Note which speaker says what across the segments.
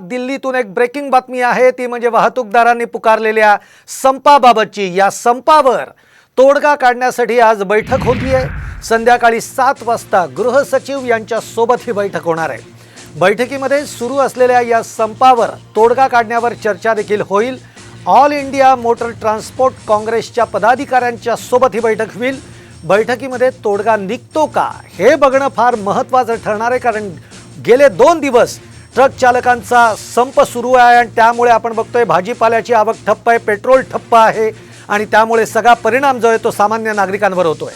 Speaker 1: दिल्लीतून एक ब्रेकिंग बातमी आहे, ती म्हणजे वाहतूकदारांनी पुकारलेल्या संपाबाबतची। या संपावर तोडगा काढण्यासाठी आज बैठक होतीये। संध्याकाळी 7 वाजता गृह सचिव यांच्या सोबत ही बैठक होणार आहे। बैठकीमध्ये सुरू असलेल्या या संपावर तोडगा काढण्यावर चर्चा देखील होईल। ऑल इंडिया मोटर ट्रान्सपोर्ट काँग्रेसच्या पदाधिकाऱ्यांच्या सोबत ही बैठक होईल। बैठकीमध्ये तोडगा निघतो का हे बघणं फार महत्त्वाचं ठरणार आहे, कारण गेले 2 दिवस ट्रक चालकांचा संप सुरू आहे आणि त्यामुळे आपण बघतोय भाजीपाल्याची आवक ठप्प आहे, पेट्रोल ठप्प आहे आणि त्यामुळे सगळा परिणाम जो आहे तो सामान्य नागरिकांवर होतोय।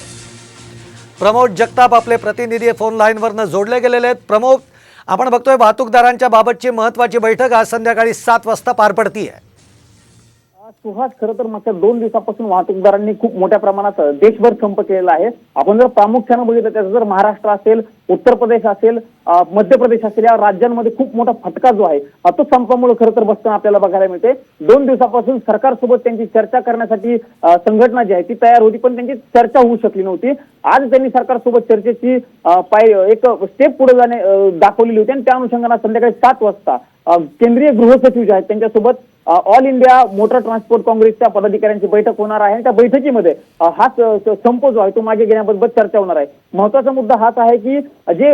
Speaker 1: प्रमोद जगताप आपले प्रतिनिधी फोन लाईनवरनं जोडले गेलेले आहेत। प्रमोद, आपण बघतोय वाहतूकदारांच्या बाबतची महत्त्वाची बैठक आज संध्याकाळी 7 वाजता पार पडतीये।
Speaker 2: सुहास, खरं तर मागच्या 2 दिवसापासून वाहतूकदारांनी खूप मोठ्या प्रमाणात देशभर संप केलेला आहे। आपण जर प्रामुख्याने बघितलं त्याचं जर महाराष्ट्र असेल, उत्तर प्रदेश असेल, मध्य प्रदेश असेल, या राज्यांमध्ये खूप मोठा फटका जो आहे तो संपामुळे खरं तर बसताना आपल्याला बघायला मिळते। 2 दिवसापासून सरकारसोबत त्यांची चर्चा करण्यासाठी संघटना जी आहे ती तयार होती, पण त्यांची चर्चा होऊ शकली नव्हती। आज त्यांनी सरकारसोबत चर्चेची एक स्टेप पुढे दाखवलेली होती आणि त्या अनुषंगाने संध्याकाळी 7 वाजता केंद्रीय गृह सचिव जे आहेत त्यांच्यासोबत ऑल इंडिया मोटर ट्रान्सपोर्ट काँग्रेसच्या पदाधिकाऱ्यांची बैठक होणार आहे। त्या बैठकीमध्ये हाच संप जो आहे तो मागे घेण्याबाबत चर्चा होणार आहे। महत्त्वाचा मुद्दा हाच आहे की जे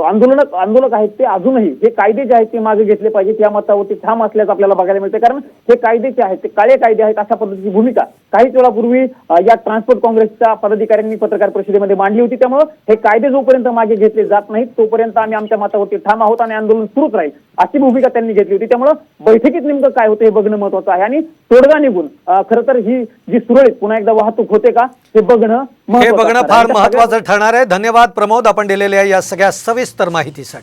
Speaker 2: आंदोलक आहेत ते अजूनही जे कायदे जे आहेत ते मागे घेतले पाहिजेत या मतावरती ठाम असल्याचं आपल्याला बघायला मिळते, कारण हे कायदे जे आहेत ते काळे कायदे आहेत अशा पद्धतीची भूमिका काहीच वेळापूर्वी या ट्रान्सपोर्ट काँग्रेसच्या पदाधिकाऱ्यांनी पत्रकार परिषदेमध्ये मांडली होती। त्यामुळे हे कायदे जोपर्यंत मागे घेतले जात नाहीत तोपर्यंत आम्ही आमच्या मतावरती ठाम आहोत आणि आंदोलन सुरूच राहील अशी भूमिका त्यांनी घेतली होती। त्यामुळे बैठकीत नेमकं काय होतं हे बघणं महत्त्वाचं आहे आणि तोडगा निघून खरं तर ही जी सुरळीत पुन्हा एकदा वाहतूक होते का हे बघणं
Speaker 1: फार महत्त्वाचं ठरणार आहे। धन्यवाद प्रमोद, आपण दिलेल्या या सगळ्या सविस्तर माहितीसाठी।